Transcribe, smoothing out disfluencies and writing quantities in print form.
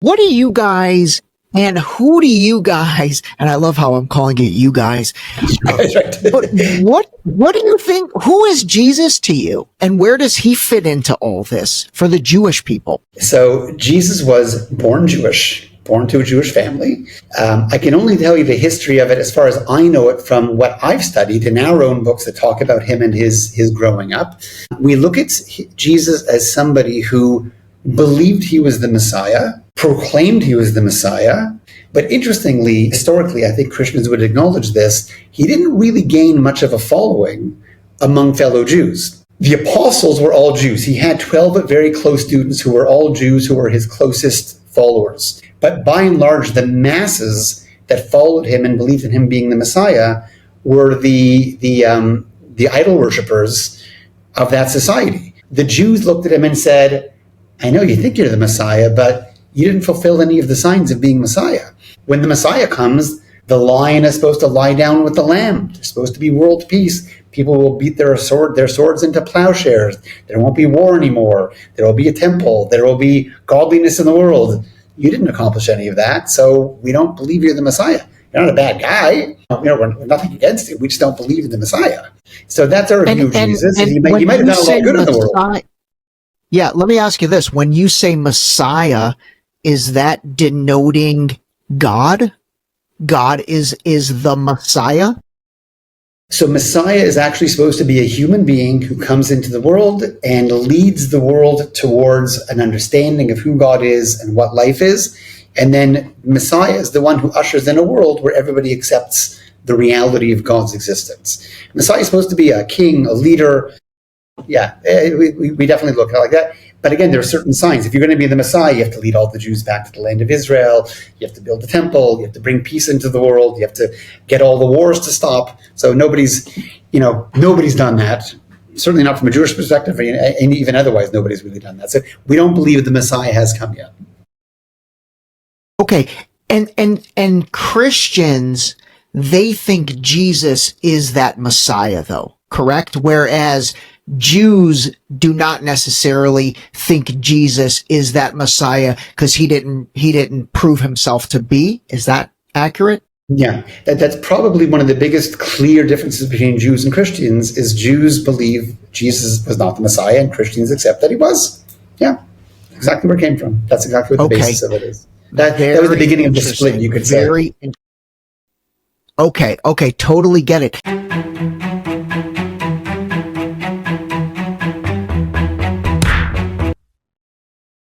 What do you guys and who do you guys, and I love how I'm calling it you guys, but what do you think, who is Jesus to you and where does he fit into all this for the Jewish people? So Jesus was born Jewish, born to a Jewish family. I can only tell you the history of it as far as I know it from what I've studied in our own books that talk about him and his growing up. We look at Jesus as somebody who believed he was the Messiah, proclaimed he was the Messiah. But interestingly, historically, I think Christians would acknowledge this, he didn't really gain much of a following among fellow Jews. The apostles were all Jews. He had 12 very close students who were all Jews, who were his closest followers. But by and large, the masses that followed him and believed in him being the Messiah were the idol worshippers of that society. The Jews looked at him and said, I know you think you're the Messiah, but you didn't fulfill any of the signs of being Messiah. When the Messiah comes, the lion is supposed to lie down with the lamb. There's supposed to be world peace. People will beat their swords into plowshares. There won't be war anymore. There will be a temple. There will be godliness in the world. You didn't accomplish any of that, so we don't believe you're the Messiah. You're not a bad guy. We're nothing against you. We just don't believe in the Messiah. So that's our view of Jesus. And he might have done a lot of good in the world. Yeah, let me ask you this. When you say Messiah, is that denoting God? God is the Messiah? So Messiah is actually supposed to be a human being who comes into the world and leads the world towards an understanding of who God is and what life is. And then Messiah is the one who ushers in a world where everybody accepts the reality of God's existence. Messiah is supposed to be a king, a leader. Yeah, we definitely look at it like that. But again, there are certain signs. If you're going to be the Messiah, you have to lead all the Jews back to the land of Israel. You have to build the temple. You have to bring peace into the world. You have to get all the wars to stop. So nobody's done that. Certainly not from a Jewish perspective, and even otherwise, nobody's really done that. So we don't believe the Messiah has come yet. Okay, and Christians, they think Jesus is that Messiah, though, correct? Whereas Jews do not necessarily think Jesus is that Messiah because he didn't prove himself to be. Is that accurate? Yeah, that's probably one of the biggest clear differences between Jews and Christians is Jews believe Jesus was not the Messiah and Christians accept that he was. Yeah, exactly where it came from. That's exactly what the basis of it is. That was the beginning of the split, you could say. Okay, totally get it.